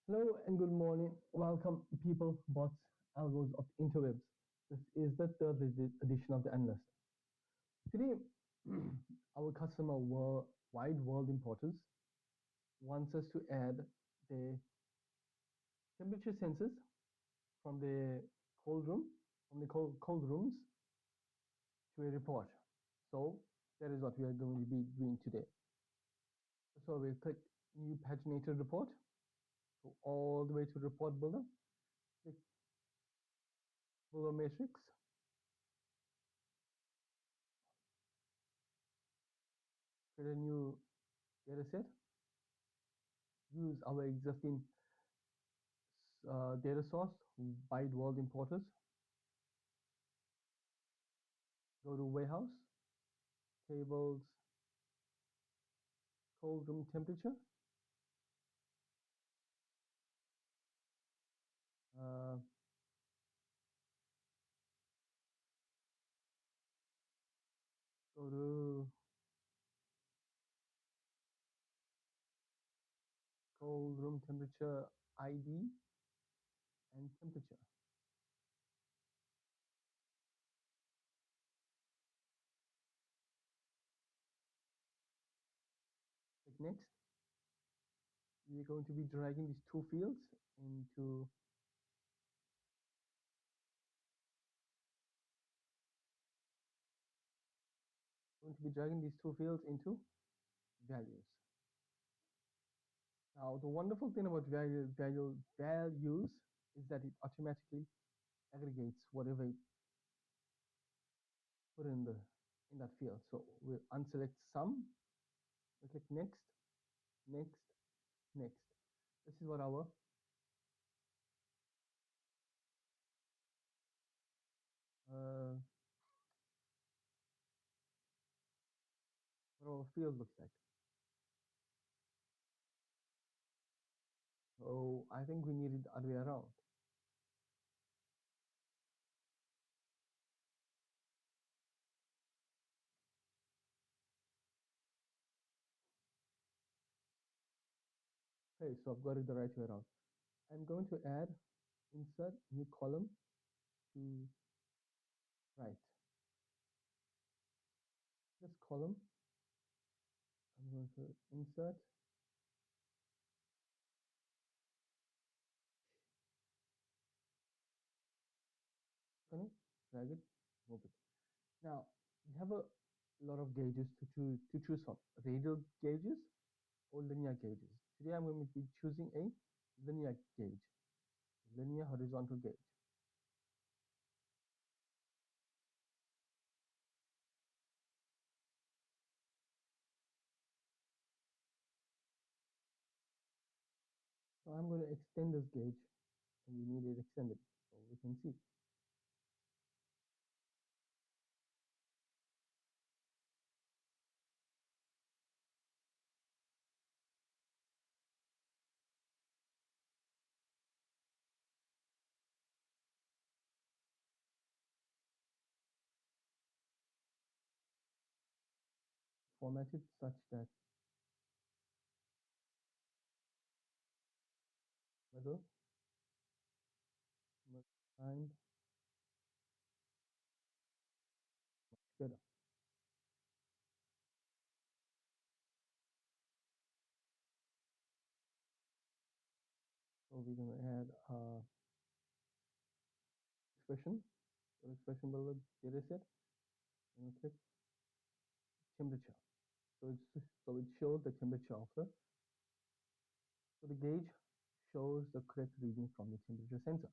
Hello and good morning. Welcome, people, bots, algos of the interwebs. This is the third edition of the Analyst. Today, our customer Wide World Importers wants us to add the temperature sensors from the cold room, from the cold rooms to a report. So that is what we are going to be doing today. So we'll click New Paginated Report, go all the way to Report Builder, click Builder Matrix, create a new data set, use our existing data source, WideWorldImporters, go to Warehouse, Tables, Cold Room Temperature, uh, go to Cold Room Temperature ID and Temperature. Click Next. We're going to be dragging these two fields into values. Now, the wonderful thing about values is that it automatically aggregates whatever you put in that field. So we'll unselect sum, we click next, next, next. This is uh, what our field looks like. So I think we need it the other way around. Okay, so I've got it the right way around. I'm going to add insert new column to right. This column, I'm going to insert, drag it, move it. Now, we have a lot of gauges to choose from. Radial gauges or linear gauges. Today I'm going to be choosing a linear gauge, linear horizontal gauge. So I'm going to extend this gauge and we need it extended so we can see. Formatted such that middle, and much better. So we're going to add expression, expression builder data set, and click temperature. So it shows the temperature of the gauge shows the correct reading from the temperature sensor.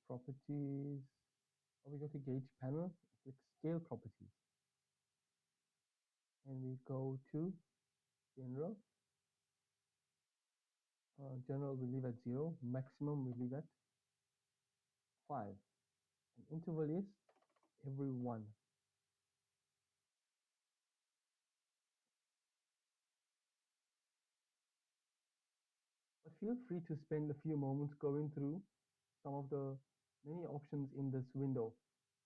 Properties, we go to gauge panel, click scale properties, and we go to general. General we leave at 0, maximum we leave at 5, and interval is every 1. But feel free to spend a few moments going through some of the many options in this window,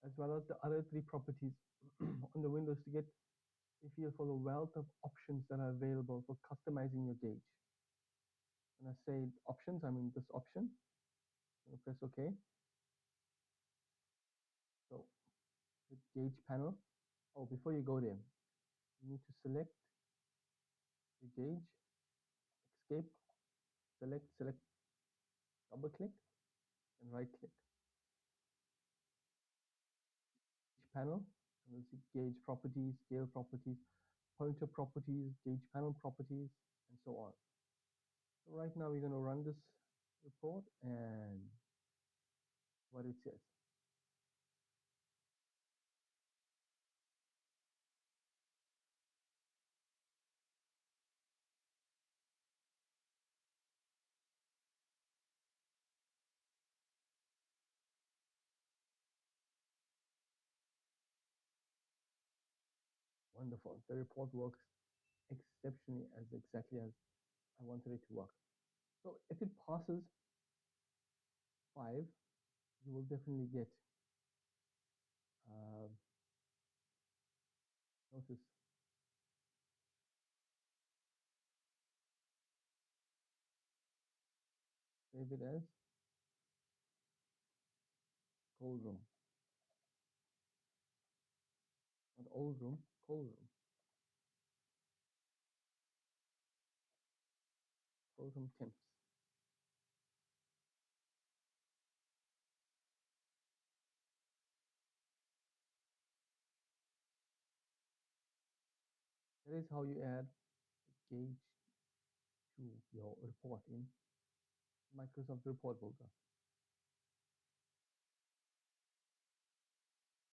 as well as the other three properties on the windows to get a feel for the wealth of options that are available for customizing your gauge. When I say options, I mean this option. I'm going to press OK. So the gauge panel. Oh, before you go there, you need to select your gauge, escape, select, double click, and right click. Gauge panel, and we'll see gauge properties, scale properties, pointer properties, gauge panel properties, and so on. So right now we're going to run this report and what it says. Wonderful. The report works exceptionally as exactly as I wanted it to work. So if it passes 5, you will definitely get uh, notice. Save it as cold room. Not old room, cold room. Cold room temps. That is how you add a gauge to your report in Microsoft Report Builder.